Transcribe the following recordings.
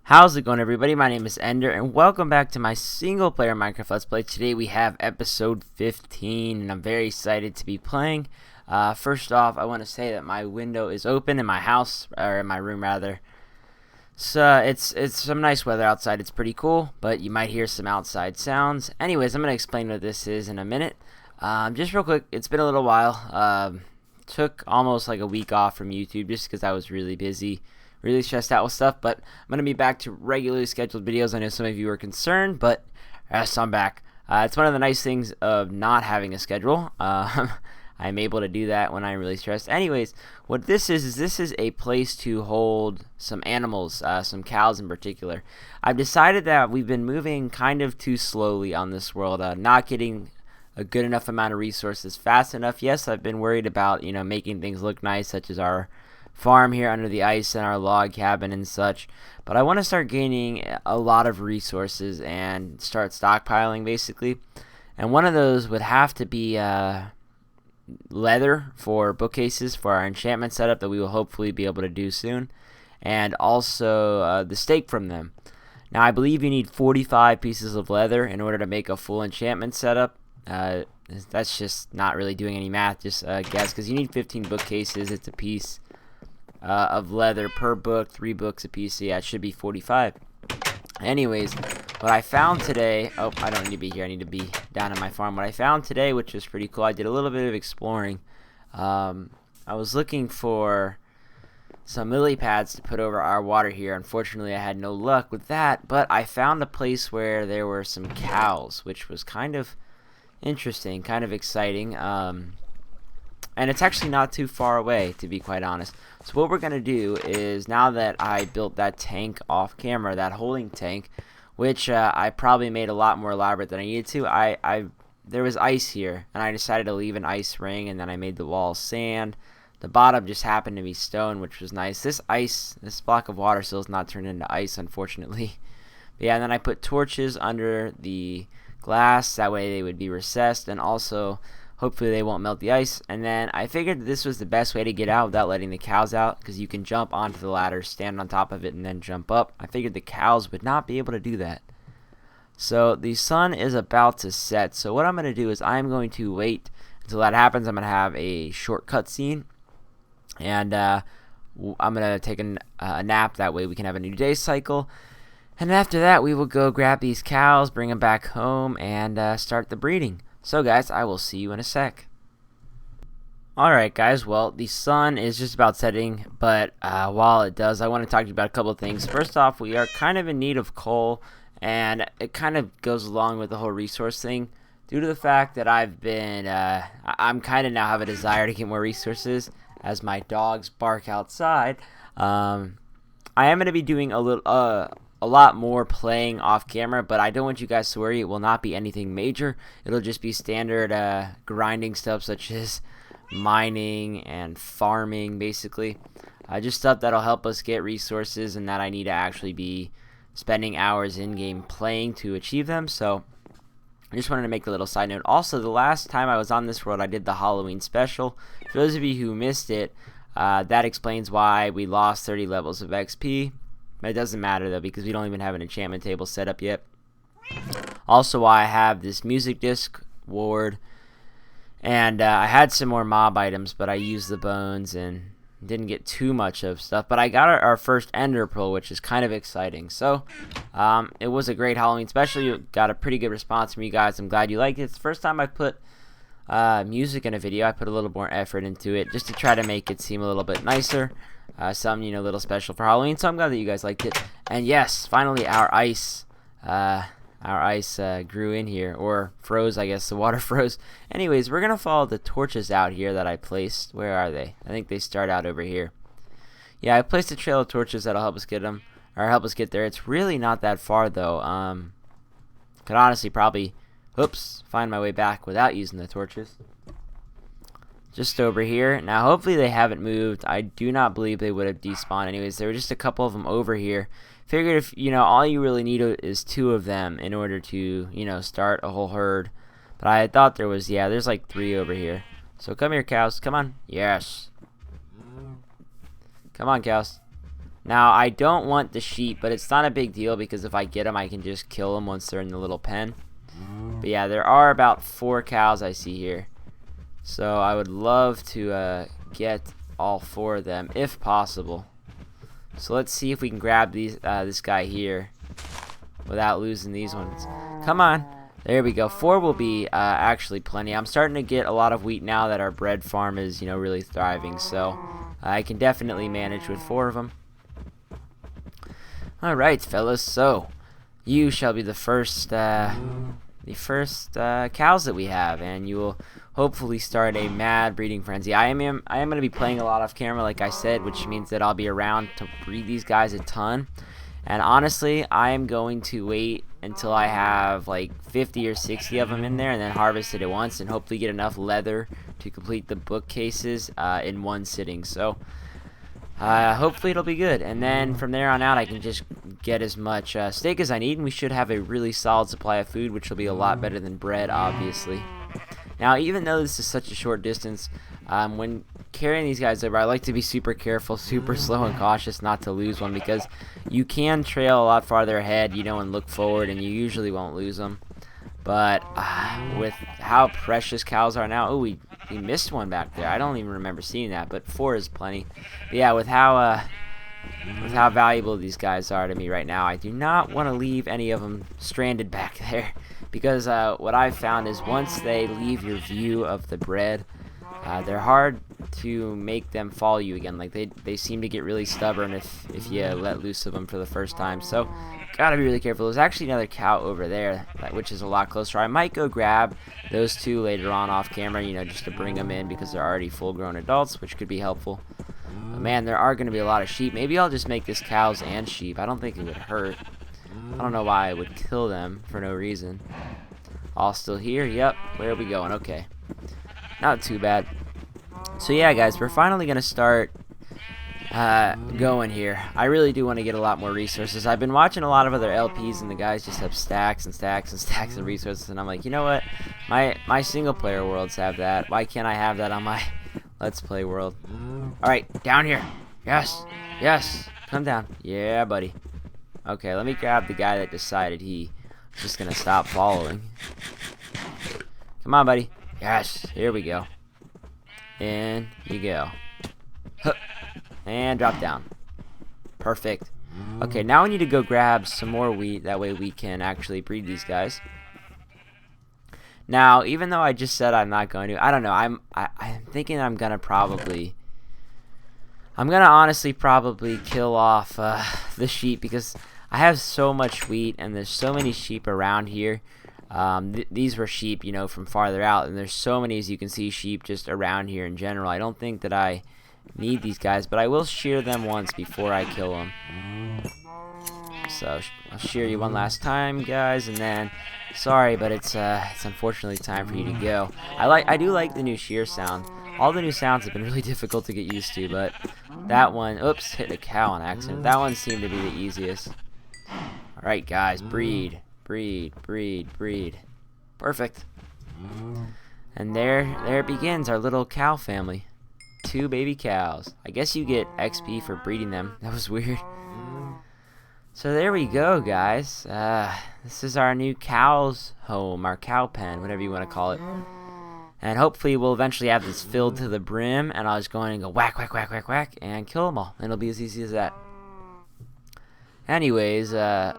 How's it going, everybody? My name is Ender, and welcome back to my single-player Minecraft Let's Play. Today we have episode 15, and I'm very excited to be playing. First off, I want to say that my window is open in my house, or in my room rather. So it's some nice weather outside. It's pretty cool, but you might hear some outside sounds. Anyways, I'm gonna explain what this is in a minute. Just real quick, it's been a little while. Took almost like a week off from YouTube just because I was really busy. Really stressed out with stuff, but I'm going to be back to regularly scheduled videos. I know some of you are concerned, but so I'm back. It's one of the nice things of not having a schedule. I'm able to do that when I'm really stressed. Anyways, what this is this is a place to hold some animals, some cows in particular. I've decided that we've been moving kind of too slowly on this world, not getting a good enough amount of resources fast enough. Yes, I've been worried about, making things look nice, such as our farm here under the ice and our log cabin and such, but I want to start gaining a lot of resources and start stockpiling basically, and one of those would have to be leather for bookcases for our enchantment setup that we will hopefully be able to do soon, and also the steak from them. Now I believe you need 45 pieces of leather in order to make a full enchantment setup. That's just not really doing any math, just guess, because you need 15 bookcases. It's a piece of leather per book, 3 books a piece. So yeah, it should be 45. Anyways, what I found today, I don't need to be here, I need to be down at my farm. What I found today, which was pretty cool, I did a little bit of exploring. I was looking for some lily pads to put over our water here. Unfortunately, I had no luck with that, but I found a place where there were some cows, which was kind of interesting, kind of exciting. And it's actually not too far away, to be quite honest. So what we're going to do is, now that I built that tank off camera, that holding tank, which I probably made a lot more elaborate than I needed to, there was ice here, and I decided to leave an ice ring, and then I made the wall sand. The bottom just happened to be stone, which was nice. This block of water still is not turned into ice, unfortunately. But yeah, and then I put torches under the glass, that way they would be recessed, and also hopefully they won't melt the ice. And then I figured this was the best way to get out without letting the cows out, because you can jump onto the ladder, stand on top of it, and then jump up. I figured the cows would not be able to do that. So the sun is about to set, so what I'm going to do is I'm going to wait until that happens. I'm going to have a short cutscene, and I'm going to take a nap. That way we can have a new day cycle. And after that, we will go grab these cows, bring them back home, and start the breeding. So guys, I will see you in a sec. Alright guys, well, the sun is just about setting, but while it does, I want to talk to you about a couple of things. First off, we are kind of in need of coal, and it kind of goes along with the whole resource thing. Due to the fact that I'm kind of now have a desire to get more resources as my dogs bark outside. I am going to be doing a lot more playing off camera, but I don't want you guys to worry. It will not be anything major. It'll just be standard grinding stuff, such as mining and farming, basically. Just stuff that'll help us get resources and that I need to actually be spending hours in-game playing to achieve them. So I just wanted to make a little side note. Also, the last time I was on this world, I did the Halloween special. For those of you who missed it, that explains why we lost 30 levels of XP. It doesn't matter though, because we don't even have an enchantment table set up yet. Also, why I have this music disc ward, and I had some more mob items, but I used the bones and didn't get too much of stuff. But I got our first ender pearl, which is kind of exciting. So it was a great Halloween special. You got a pretty good response from you guys. I'm glad you liked it. It's the first time I put music in a video. I put a little more effort into it just to try to make it seem a little bit nicer. Some little special for Halloween, so I'm glad that you guys liked it. And yes, finally our ice grew in here, or froze, I guess. The water froze. Anyways, we're gonna follow the torches out here that I placed. Where are they? I think they start out over here. Yeah, I placed a trail of torches that'll help us get them, or help us get there. It's really not that far though. Could honestly probably, find my way back without using the torches. Just over here. Now hopefully they haven't moved. I do not believe they would have despawned. Anyways, there were just a couple of them over here. Figured if all you really need is 2 of them in order to start a whole herd. But I thought there was, there's like 3 over here. So come here, cows. Come on. Yes. Come on, cows. Now, I don't want the sheep, but it's not a big deal because if I get them, I can just kill them once they're in the little pen. But yeah, there are about 4 cows I see here. So I would love to get all 4 of them if possible. So let's see if we can grab this guy here without losing these ones. Come on. There we go. 4 will be actually plenty. I'm starting to get a lot of wheat now that our bread farm is, really thriving. So I can definitely manage with 4 of them. Alright, fellas. So you shall be the first cows that we have, and you will hopefully start a mad breeding frenzy. I am going to be playing a lot off camera, like I said, which means that I'll be around to breed these guys a ton. And honestly, I am going to wait until I have like 50 or 60 of them in there and then harvest it at once and hopefully get enough leather to complete the bookcases in one sitting. So hopefully it'll be good. And then from there on out, I can just get as much steak as I need, and we should have a really solid supply of food, which will be a lot better than bread, obviously. Now, even though this is such a short distance, when carrying these guys over, I like to be super careful, super slow and cautious not to lose one, because you can trail a lot farther ahead, and look forward, and you usually won't lose them. But with how precious cows are now, we missed one back there. I don't even remember seeing that, but 4 is plenty. But yeah, with how valuable these guys are to me right now, I do not want to leave any of them stranded back there, because what I've found is once they leave your view of the bread, they're hard to make them follow you again. Like they seem to get really stubborn if you let loose of them for the first time. So gotta be really careful. There's actually another cow over there, which is a lot closer. I might go grab those 2 later on off camera, just to bring them in because they're already full-grown adults, which could be helpful. But man, there are going to be a lot of sheep. Maybe I'll just make this cows and sheep. I don't think it would hurt. I don't know why I would kill them for no reason. All still here? Yep. Where are we going? Okay. Not too bad. So yeah, guys, we're finally going to start going here. I really do want to get a lot more resources. I've been watching a lot of other LPs, and the guys just have stacks and stacks and stacks of resources, and I'm like, you know what? My single-player worlds have that. Why can't I have that on my Let's Play world? Alright, down here. Yes. Yes. Come down. Yeah, buddy. Okay, let me grab the guy that decided he was just going to stop following. Come on, buddy. Yes. Here we go. In you go. Huh. And drop down. Perfect. Okay, now we need to go grab some more wheat. That way we can actually breed these guys. Now, even though I just said I'm not going to, I don't know. I'm thinking I'm gonna honestly probably kill off the sheep, because I have so much wheat and there's so many sheep around here. These were sheep, from farther out, and there's so many, as you can see, sheep just around here in general. I don't think that I need these guys, but I will shear them once before I kill them. So I'll shear you one last time, guys, and then sorry, but it's unfortunately time for you to go. I do like the new shear sound. All the new sounds have been really difficult to get used to, but that one, oops, hit a cow on accident. That one seemed to be the easiest. All right, guys, breed, breed, breed, breed. Perfect. And there it begins, our little cow family. 2 baby cows. I guess you get XP for breeding them. That was weird. So there we go, guys. This is our new cow's home, our cow pen, whatever you want to call it. And hopefully we'll eventually have this filled to the brim, and I'll just go in and go whack, whack, whack, whack, whack, and kill them all. And it'll be as easy as that. Anyways, I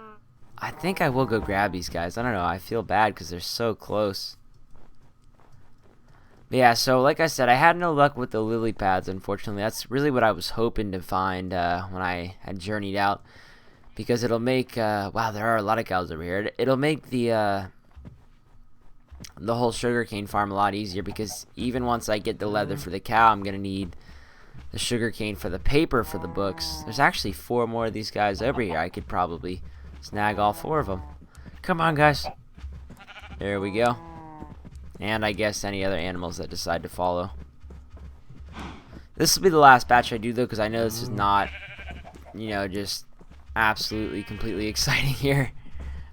think I will go grab these guys. I don't know. I feel bad because they're so close. But yeah, so like I said, I had no luck with the lily pads, unfortunately. That's really what I was hoping to find when I had journeyed out. Because it'll make, wow, there are a lot of cows over here. It'll make the whole sugarcane farm a lot easier, because even once I get the leather for the cow, I'm going to need the sugarcane for the paper for the books. There's actually 4 more of these guys over here. I could probably snag all 4 of them. Come on, guys. There we go. And I guess any other animals that decide to follow. This will be the last batch I do, though, because I know this is not, just absolutely completely exciting here.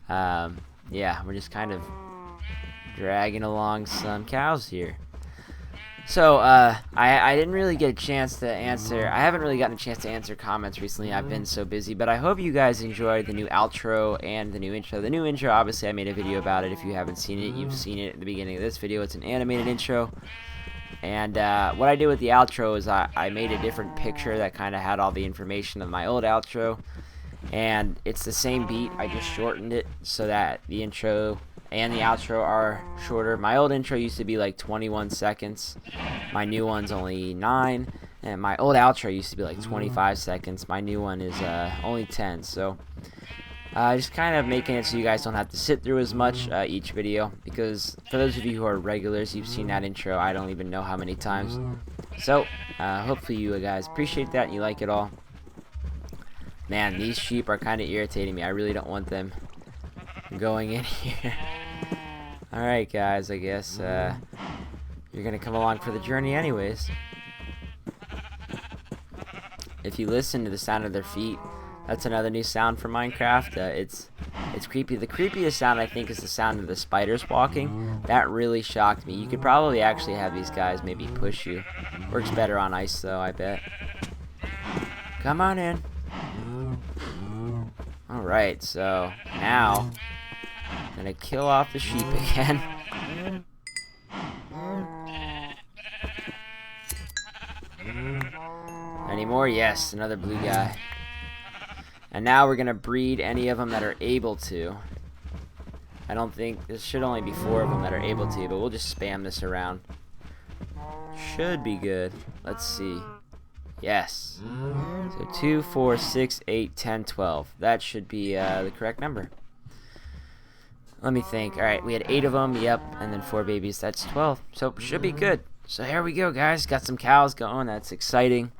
Yeah, we're just kind of dragging along some cows here. So, I didn't really get a chance to answer. I haven't really gotten a chance to answer comments recently. I've been so busy, but I hope you guys enjoyed the new outro and the new intro. The new intro, obviously, I made a video about it. If you haven't seen it, you've seen it at the beginning of this video. It's an animated intro. And what I did with the outro is I made a different picture that kind of had all the information of my old outro. And it's the same beat. I just shortened it so that the intro and the outro are shorter. My old intro used to be like 21 seconds. My new one's only 9. And my old outro used to be like 25 seconds. My new one is only 10. So just kind of making it so you guys don't have to sit through as much each video. Because for those of you who are regulars, you've seen that intro I don't even know how many times. So hopefully you guys appreciate that and you like it all. Man, these sheep are kind of irritating me. I really don't want them going in here. Alright guys, I guess you're gonna come along for the journey anyways. If you listen to the sound of their feet, that's another new sound for Minecraft. It's creepy. The creepiest sound I think is the sound of the spiders walking. That really shocked me. You could probably actually have these guys maybe push you. Works better on ice though, I bet. Come on in. Alright, so now I'm gonna kill off the sheep again. Any more? Yes, another blue guy. And now we're gonna breed any of them that are able to. I don't think, there should only be 4 of them that are able to, but we'll just spam this around. Should be good. Let's see. Yes. So 2, 4, 6, 8, 10, 12. That should be the correct number. Let me think. Alright, we had 8 of them. Yep. And then 4 babies. That's 12. So should be good. So here we go, guys. Got some cows going. That's exciting.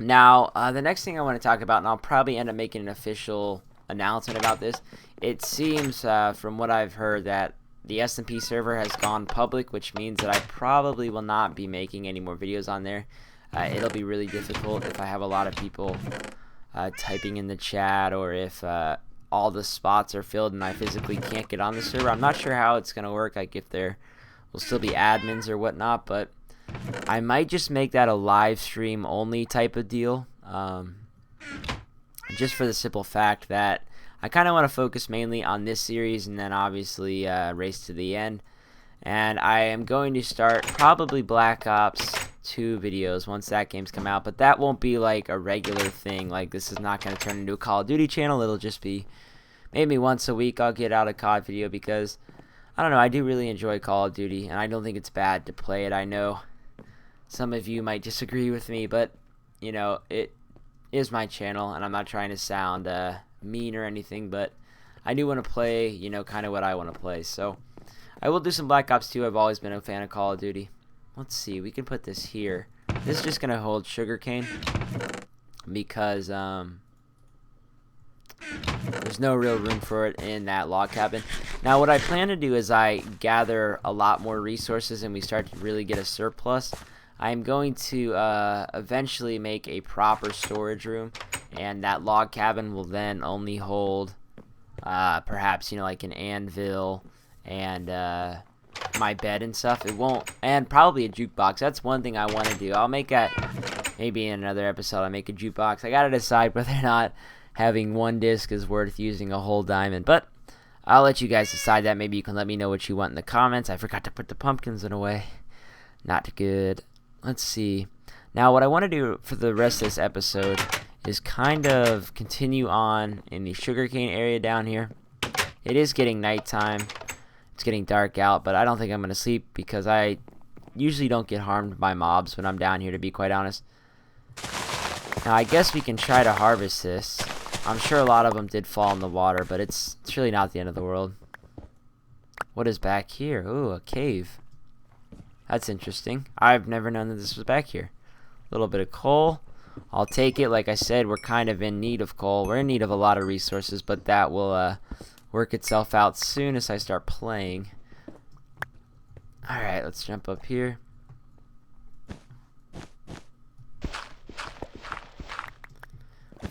Now, the next thing I want to talk about, and I'll probably end up making an official announcement about this. It seems, from what I've heard, that the SMP server has gone public, which means that I probably will not be making any more videos on there. It'll be really difficult if I have a lot of people typing in the chat, or if all the spots are filled and I physically can't get on the server. I'm not sure how it's going to work, like if there will still be admins or whatnot, but I might just make that a live stream only type of deal. Just for the simple fact that I kind of want to focus mainly on this series and then obviously Race to the End. And I am going to start probably Black Ops 2 videos once that game's come out, but that won't be like a regular thing. Like, this is not going to turn into a Call of Duty channel. It'll just be maybe once a week I'll get out a COD video, because I don't know, I do really enjoy Call of Duty and I don't think it's bad to play it. I know some of you might disagree with me, but you know, it is my channel and I'm not trying to sound mean or anything, but I do want to play, you know, kind of what I want to play. So I will do some Black Ops 2. I've always been a fan of Call of Duty. Let's see, we can put this here. This is just going to hold sugarcane because there's no real room for it in that log cabin. Now what I plan to do is I gather a lot more resources and we start to really get a surplus. I'm going to eventually make a proper storage room, and that log cabin will then only hold perhaps, you know, like an anvil and my bed and stuff. It won't, and probably a jukebox. That's one thing I want to do. I'll make that maybe in another episode. I make a jukebox. I gotta decide whether or not having one disc is worth using a whole diamond, but I'll let you guys decide that. Maybe you can let me know what you want in the comments. I forgot to put the pumpkins in away. Not good. Let's see. Now what I want to do for the rest of this episode is kind of continue on in the sugarcane area down here. It is getting nighttime. It's getting dark out, but I don't think I'm going to sleep because I usually don't get harmed by mobs when I'm down here, to be quite honest. Now I guess we can try to harvest this. I'm sure a lot of them did fall in the water, but it's really not the end of the world. What is back here? Ooh, a cave. That's interesting. I've never known that this was back here. A little bit of coal. I'll take it. Like I said, we're kind of in need of coal. We're in need of a lot of resources, but that will work itself out soon as I start playing. Alright, let's jump up here.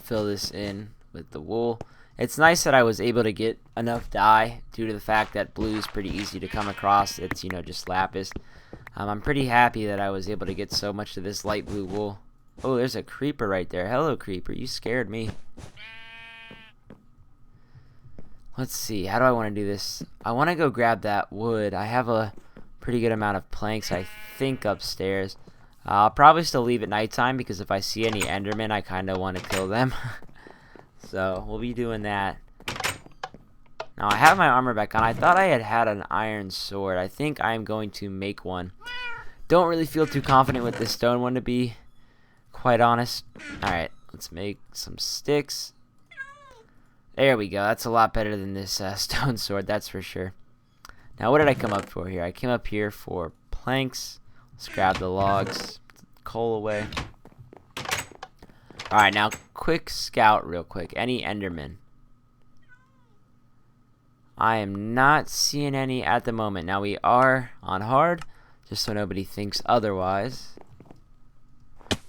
Fill this in with the wool. It's nice that I was able to get enough dye due to the fact that blue is pretty easy to come across. It's, you know, just lapis. I'm pretty happy that I was able to get so much of this light blue wool. Oh, there's a creeper right there. Hello, creeper. You scared me. Let's see. How do I want to do this? I want to go grab that wood. I have a pretty good amount of planks, I think, upstairs. I'll probably still leave at nighttime because if I see any endermen, I kind of want to kill them. So, we'll be doing that. Now, I have my armor back on. I thought I had an iron sword. I think I'm going to make one. Don't really feel too confident with this stone one, to be quite honest. Alright, let's make some sticks. There we go. That's a lot better than this stone sword, that's for sure. Now, what did I come up for here? I came up here for planks. Let's grab the logs. Put the coal away. Alright, now, quick scout real quick. Any endermen? I am not seeing any at the moment. Now, we are on hard, just so nobody thinks otherwise.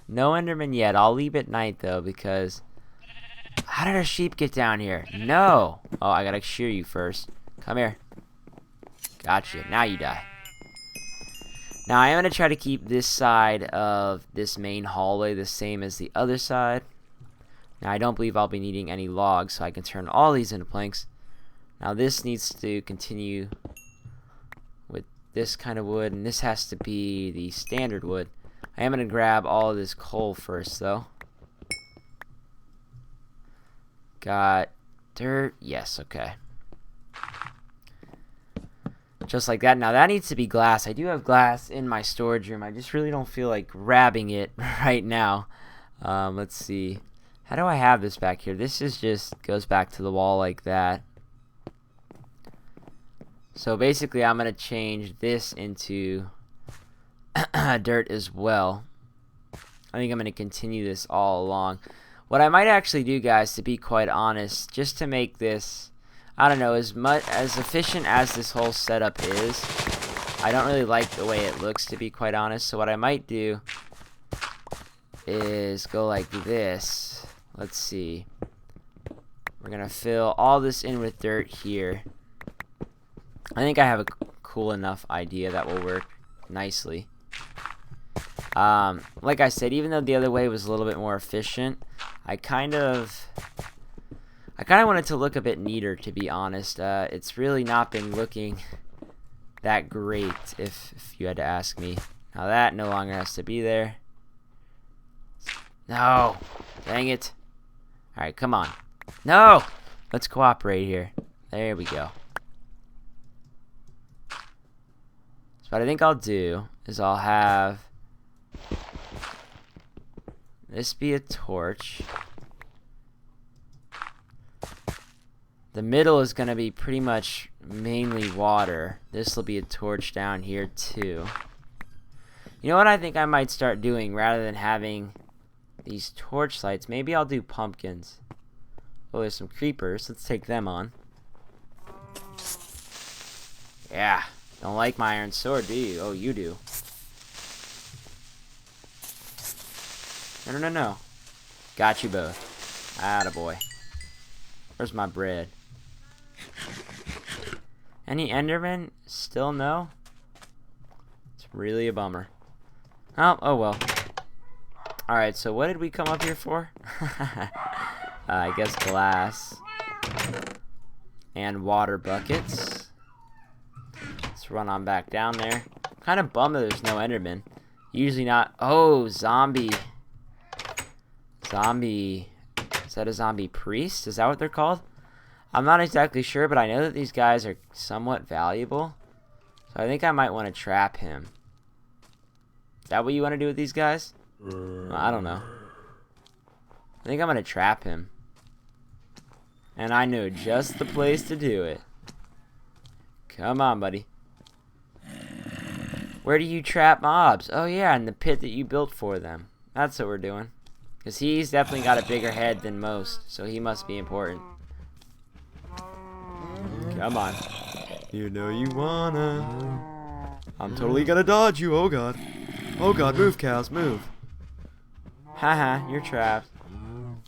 No enderman yet. I'll leave at night, though, because... How did our sheep get down here? No! Oh, I gotta shear you first. Come here. Gotcha. Now you die. Now, I am gonna try to keep this side of this main hallway the same as the other side. Now, I don't believe I'll be needing any logs, so I can turn all these into planks. Now, this needs to continue with this kind of wood, and this has to be the standard wood. I am gonna grab all of this coal first, though. Got dirt. Yes, okay. Just like that. Now, that needs to be glass. I do have glass in my storage room. I just really don't feel like grabbing it right now. Let's see. How do I have this back here? This is just goes back to the wall like that. So, basically, I'm going to change this into dirt as well. I think I'm going to continue this all along. What I might actually do, guys, to be quite honest, just to make this, I don't know, as efficient as this whole setup is, I don't really like the way it looks, to be quite honest. So what I might do is go like this. Let's see. We're going to fill all this in with dirt here. I think I have a cool enough idea that will work nicely. Like I said, even though the other way was a little bit more efficient, I kind of wanted to look a bit neater, to be honest. It's really not been looking that great, if you had to ask me. Now that no longer has to be there. No! Dang it. Alright, come on. No! Let's cooperate here. There we go. So what I think I'll do is I'll have this be a torch. The middle is going to be pretty much mainly water. This will be a torch down here too. You know what I think I might start doing rather than having these torch lights? Maybe I'll do pumpkins. Oh, there's some creepers. Let's take them on. Yeah. Don't like my iron sword, do you? Oh, you do. No. Got you both. Attaboy. Where's my bread? Any endermen? Still no? It's really a bummer. Oh well. Alright, so what did we come up here for? I guess glass. And water buckets. Let's run on back down there. Kind of bummed that there's no endermen. Usually not. Oh, zombie. Zombie. Is that a zombie priest? Is that what they're called? I'm not exactly sure, but I know that these guys are somewhat valuable. So I think I might want to trap him. Is that what you want to do with these guys? I don't know. I think I'm going to trap him. And I know just the place to do it. Come on, buddy. Where do you trap mobs? Oh, yeah, in the pit that you built for them. That's what we're doing. Because he's definitely got a bigger head than most, so he must be important. Come on. You know you wanna. I'm totally gonna dodge you, oh god. Oh god, move, cows, move. Haha, you're trapped.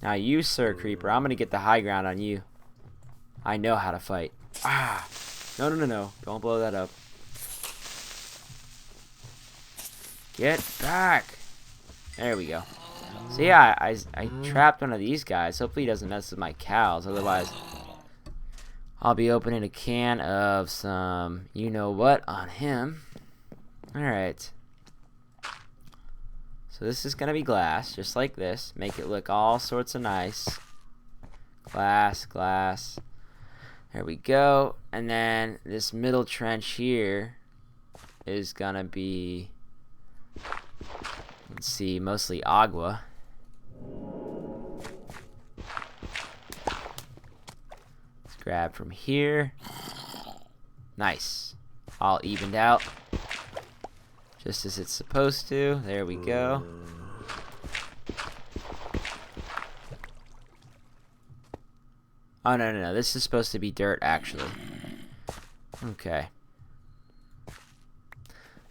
Now you, sir, creeper, I'm gonna get the high ground on you. I know how to fight. Ah! No. Don't blow that up. Get back. There we go. So yeah, I trapped one of these guys. Hopefully he doesn't mess with my cows. Otherwise, I'll be opening a can of some you-know-what on him. Alright. So this is going to be glass, just like this. Make it look all sorts of nice. Glass, glass. There we go. And then this middle trench here is going to be, let's see, mostly agua. Let's grab from here. Nice. All evened out. Just as it's supposed to. There we go. Oh, no. This is supposed to be dirt, actually. Okay. I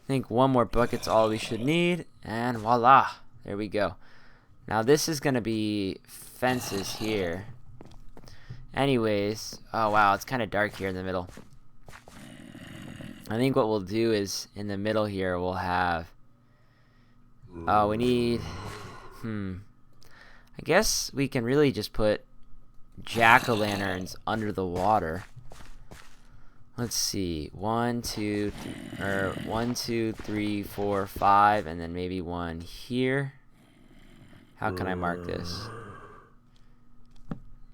think one more bucket's all we should need. And voila. There we go. Now, this is going to be fences here. Anyways. Oh, wow. It's kind of dark here in the middle. I think what we'll do is, in the middle here, we'll have... Oh, we need... I guess we can really just put jack-o'-lanterns under the water. Let's see. 1, 2, 3, 4, 5, and then maybe one here. How can I mark this?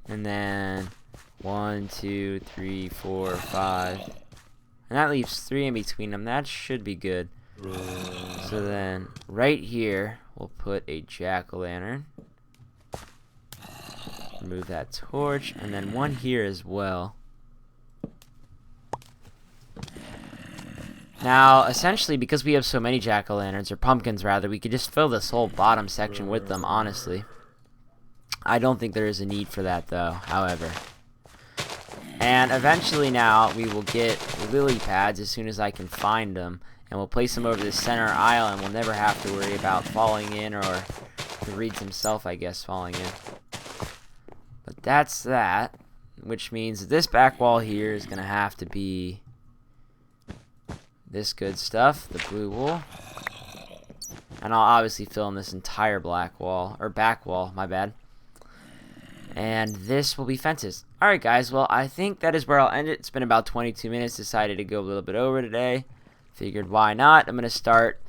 And then 1, 2, 3, 4, 5. And that leaves 3 in between them. That should be good. So then, right here, we'll put a jack-o'-lantern. Remove that torch. And then one here as well. Now, essentially, because we have so many jack-o'-lanterns, or pumpkins rather, we could just fill this whole bottom section with them, honestly. I don't think there is a need for that, though, however. And eventually now, we will get lily pads as soon as I can find them. And we'll place them over the center aisle, and we'll never have to worry about falling in, or the reeds himself, I guess, falling in. But that's that. Which means this back wall here is going to have to be this good stuff, the blue wool. And I'll obviously fill in this entire black wall, or back wall, my bad. And this will be fences. Alright guys, well I think that is where I'll end it. It's been about 22 minutes. Decided to go a little bit over today. Figured why not. I'm going to start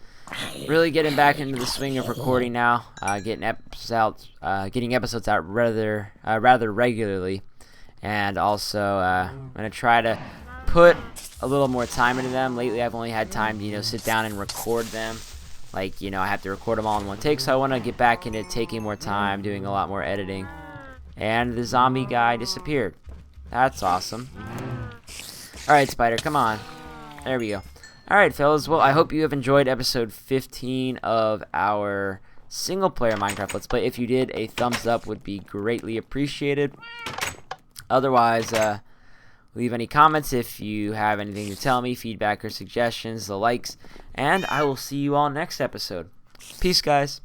really getting back into the swing of recording now. Getting episodes out rather regularly. And also I'm going to try to put a little more time into them. Lately I've only had time to sit down and record them. Like, I have to record them all in one take. So I want to get back into taking more time, doing a lot more editing. And the zombie guy disappeared. That's awesome. Alright, Spider, come on. There we go. Alright, fellas. Well, I hope you have enjoyed episode 15 of our single-player Minecraft Let's Play. If you did, a thumbs up would be greatly appreciated. Otherwise, leave any comments if you have anything to tell me, feedback or suggestions, the likes. And I will see you all next episode. Peace, guys.